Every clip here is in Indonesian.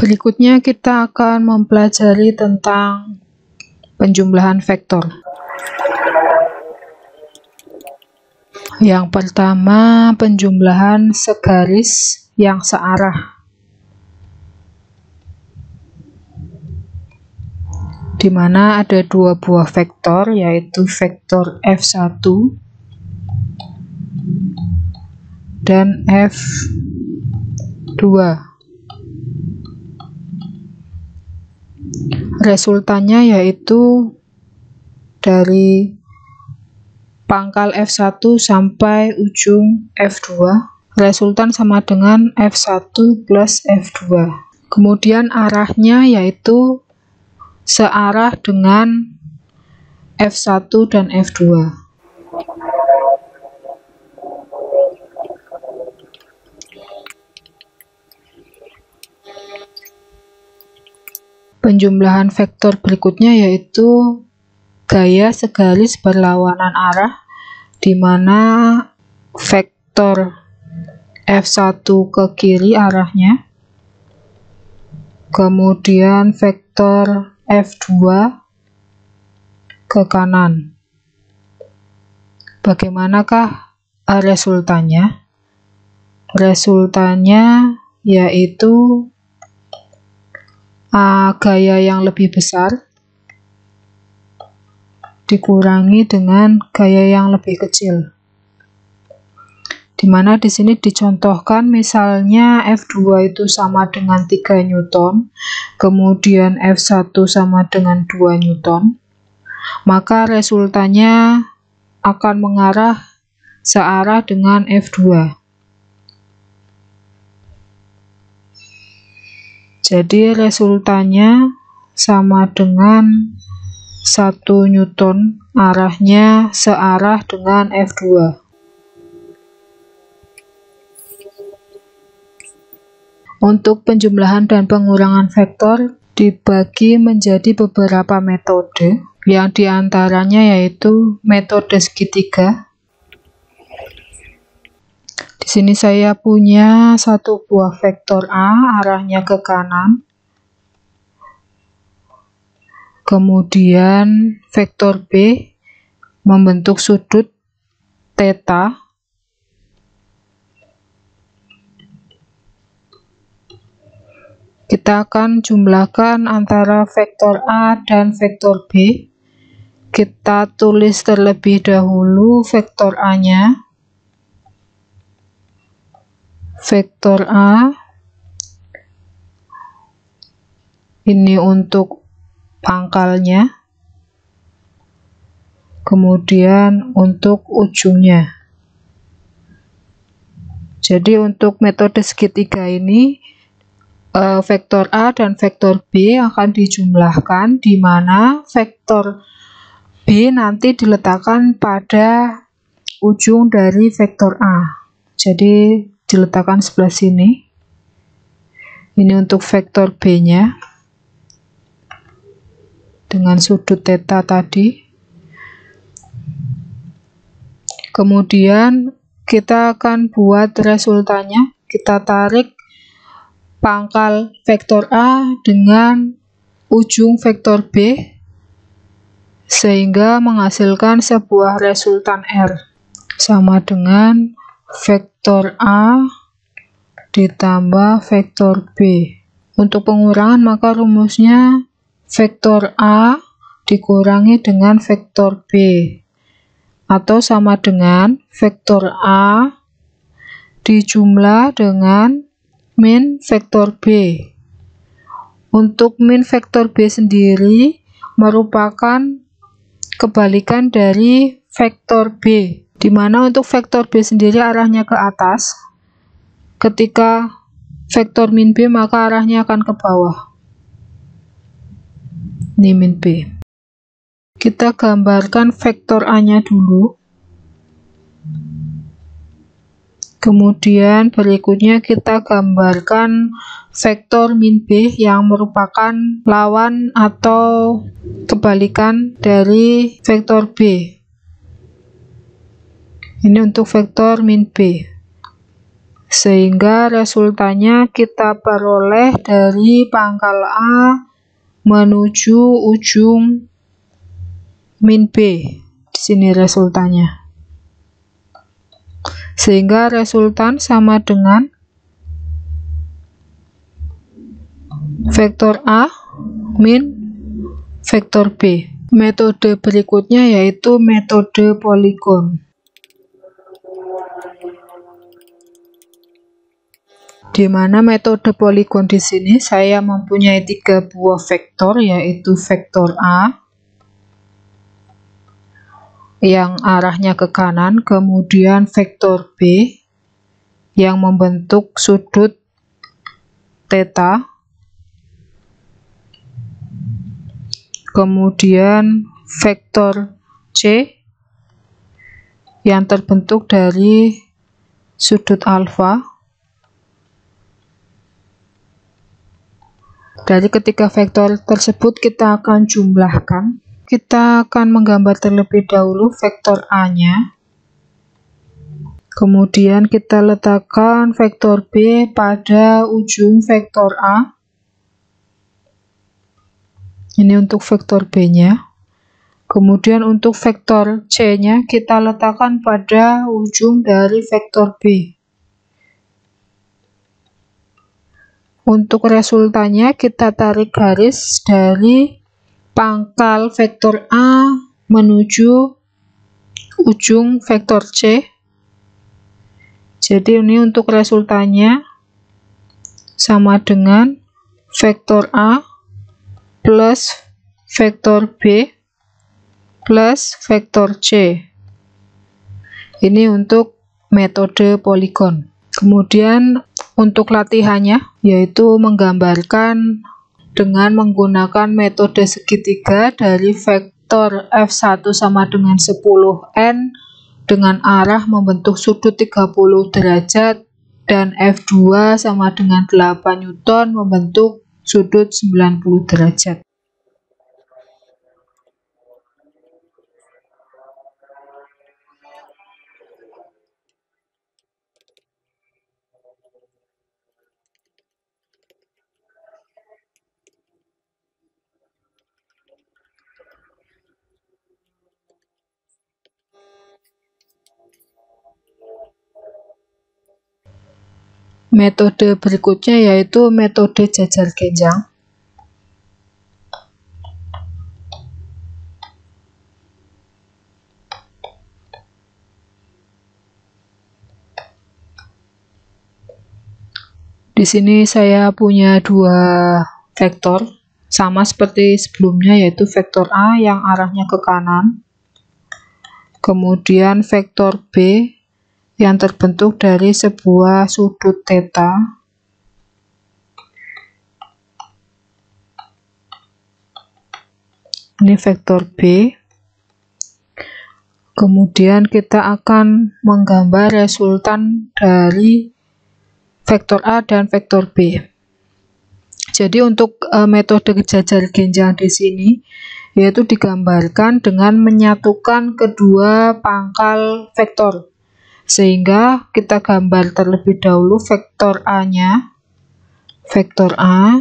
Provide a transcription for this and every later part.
Berikutnya kita akan mempelajari tentang penjumlahan vektor. Yang pertama, penjumlahan segaris yang searah, di mana ada dua buah vektor, yaitu vektor F1 dan F2. Resultannya yaitu dari pangkal F1 sampai ujung F2, resultan sama dengan F1 plus F2. Kemudian arahnya yaitu searah dengan F1 dan F2. Penjumlahan vektor berikutnya yaitu gaya segaris berlawanan arah, di mana vektor F1 ke kiri arahnya, kemudian vektor F2 ke kanan. Bagaimanakah resultannya? Resultannya yaitu gaya yang lebih besar dikurangi dengan gaya yang lebih kecil. Dimana di sini dicontohkan misalnya F2 itu sama dengan 3 Newton, kemudian F1 sama dengan 2 Newton, maka resultannya akan mengarah searah dengan F2. Jadi resultannya sama dengan 1 Newton, arahnya searah dengan F2. Untuk penjumlahan dan pengurangan vektor dibagi menjadi beberapa metode, yang diantaranya yaitu metode segitiga. Di sini saya punya satu buah vektor A, arahnya ke kanan. Kemudian vektor B membentuk sudut theta. Kita akan jumlahkan antara vektor A dan vektor B. Kita tulis terlebih dahulu vektor A-nya. Vektor A ini untuk pangkalnya, kemudian untuk ujungnya. Jadi untuk metode segitiga ini vektor A dan vektor B akan dijumlahkan, di mana vektor B nanti diletakkan pada ujung dari vektor A. Jadi diletakkan sebelah sini. Ini untuk vektor B-nya dengan sudut theta tadi. Kemudian kita akan buat resultannya. Kita tarik pangkal vektor A dengan ujung vektor B sehingga menghasilkan sebuah resultan R sama dengan vektor A ditambah vektor B. Untuk pengurangan maka rumusnya vektor A dikurangi dengan vektor B, atau sama dengan vektor A dijumlah dengan min vektor B. Untuk min vektor B sendiri merupakan kebalikan dari vektor B, di mana untuk vektor B sendiri arahnya ke atas. Ketika vektor min B maka arahnya akan ke bawah. Ini min B. Kita gambarkan vektor A-nya dulu. Kemudian berikutnya kita gambarkan vektor min B yang merupakan lawan atau kebalikan dari vektor B. Ini untuk vektor min B. sehingga resultannya kita peroleh dari pangkal A menuju ujung min B. Di sini resultannya. Sehingga resultan sama dengan vektor A min vektor B. Metode berikutnya yaitu metode poligon. Di mana metode poligon di sini saya mempunyai 3 buah vektor, yaitu vektor A yang arahnya ke kanan, kemudian vektor B yang membentuk sudut theta, kemudian vektor C yang terbentuk dari sudut alfa. Dari ketiga vektor tersebut kita akan jumlahkan. Kita akan menggambar terlebih dahulu vektor A-nya. Kemudian kita letakkan vektor B pada ujung vektor A. Ini untuk vektor B-nya. Kemudian untuk vektor C-nya kita letakkan pada ujung dari vektor B. Untuk resultannya kita tarik garis dari pangkal vektor A menuju ujung vektor C. Jadi ini untuk resultannya sama dengan vektor A plus vektor B plus vektor C. Ini untuk metode poligon. Kemudian untuk latihannya yaitu menggambarkan dengan menggunakan metode segitiga dari vektor F1 sama dengan 10N dengan arah membentuk sudut 30 derajat dan F2 sama dengan 8 Newton membentuk sudut 90 derajat. Metode berikutnya yaitu metode jajar genjang. Di sini saya punya 2 vektor, sama seperti sebelumnya, yaitu vektor A yang arahnya ke kanan, kemudian vektor B yang terbentuk dari sebuah sudut theta, ini vektor B. Kemudian kita akan menggambar resultan dari vektor A dan vektor B. Jadi untuk metode jajar genjang di sini yaitu digambarkan dengan menyatukan kedua pangkal vektor. Sehingga kita gambar terlebih dahulu vektor A-nya, vektor A.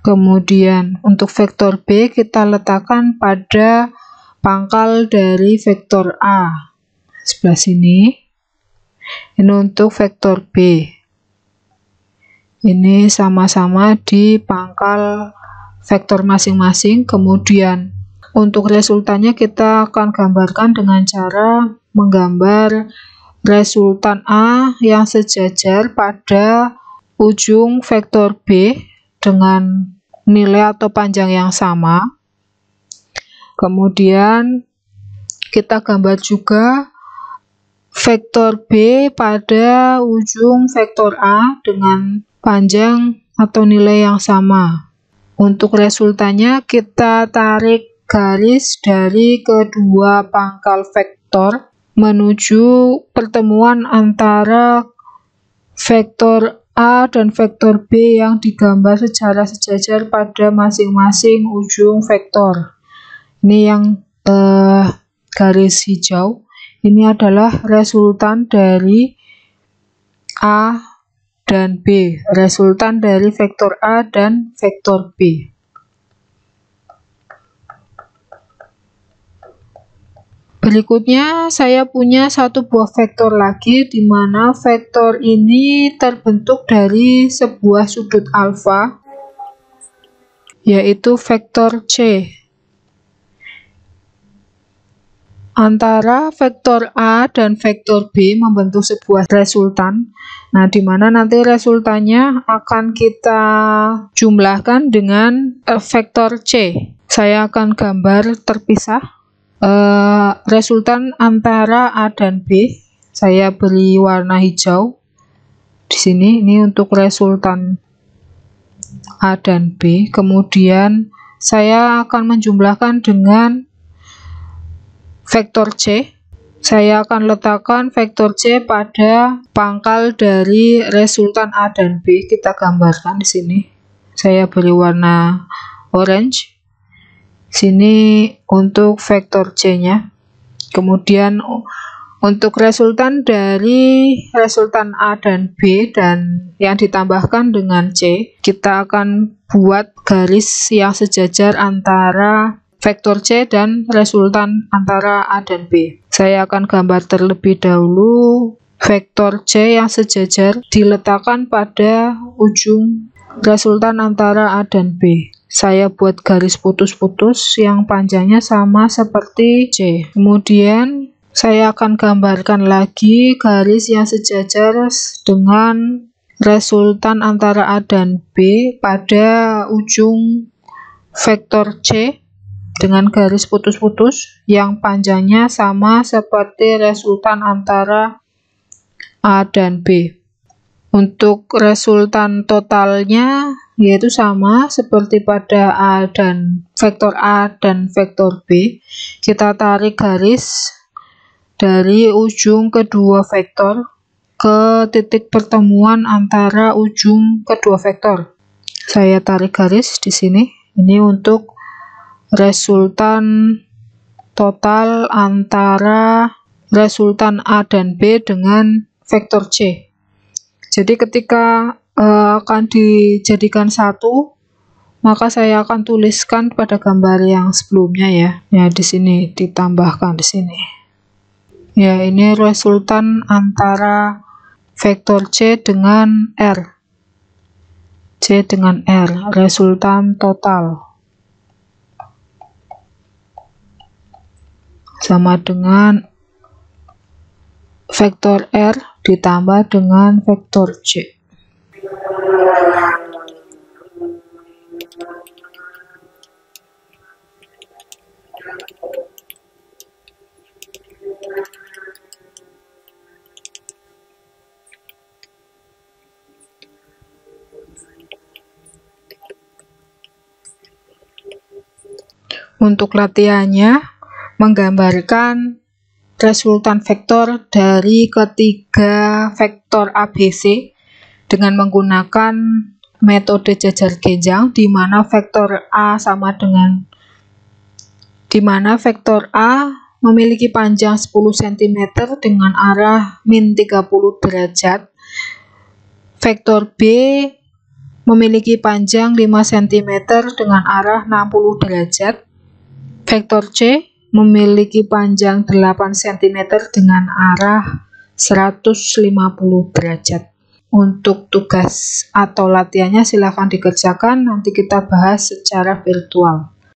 Kemudian untuk vektor B kita letakkan pada pangkal dari vektor A sebelah sini. Ini untuk vektor B. Ini sama-sama di pangkal vektor masing-masing. Kemudian untuk resultannya kita akan gambarkan dengan cara menggambar resultan A yang sejajar pada ujung vektor B dengan nilai atau panjang yang sama. Kemudian kita gambar juga vektor B pada ujung vektor A dengan panjang atau nilai yang sama. Untuk resultannya kita tarik garis dari kedua pangkal vektor menuju pertemuan antara vektor A dan vektor B yang digambar secara sejajar pada masing-masing ujung vektor. Ini yang garis hijau. Ini adalah resultan dari A dan B, resultan dari vektor A dan vektor B. Berikutnya saya punya satu buah vektor lagi, di mana vektor ini terbentuk dari sebuah sudut alfa, yaitu vektor C. Antara vektor A dan vektor B membentuk sebuah resultan. Nah, di mana nanti resultannya akan kita jumlahkan dengan vektor C. Saya akan gambar terpisah resultan antara A dan B. Saya beri warna hijau di sini. Ini untuk resultan A dan B. Kemudian saya akan menjumlahkan dengan vektor C. Saya akan letakkan vektor C pada pangkal dari resultan A dan B. Kita gambarkan di sini. Saya beri warna orange. Sini untuk vektor C-nya. Kemudian untuk resultan dari resultan A dan B dan yang ditambahkan dengan C, kita akan buat garis yang sejajar antara vektor C dan resultan antara A dan B. Saya akan gambar terlebih dahulu vektor C yang sejajar diletakkan pada ujung resultan antara A dan B. Saya buat garis putus-putus yang panjangnya sama seperti C. Kemudian saya akan gambarkan lagi garis yang sejajar dengan resultan antara A dan B pada ujung vektor C dengan garis putus-putus yang panjangnya sama seperti resultan antara A dan B. Untuk resultan totalnya yaitu sama seperti pada vektor A dan vektor B. Kita tarik garis dari ujung kedua vektor ke titik pertemuan antara ujung kedua vektor. Saya tarik garis di sini. Ini untuk resultan total antara resultan A dan B dengan vektor C. Jadi ketika akan dijadikan satu, maka saya akan tuliskan pada gambar yang sebelumnya ya. Ya, di sini ditambahkan di sini. Ya, ini resultan antara vektor C dengan R. C dengan R, resultan total. Sama dengan vektor R ditambah dengan vektor C. Untuk latihannya, menggambarkan resultan vektor dari ketiga vektor ABC dengan menggunakan metode jajar genjang, di mana vektor A memiliki panjang 10 cm dengan arah min 30 derajat. Vektor B memiliki panjang 5 cm dengan arah 60 derajat. Vektor C memiliki panjang 8 cm dengan arah 150 derajat. Untuk tugas atau latihannya silahkan dikerjakan, nanti kita bahas secara virtual.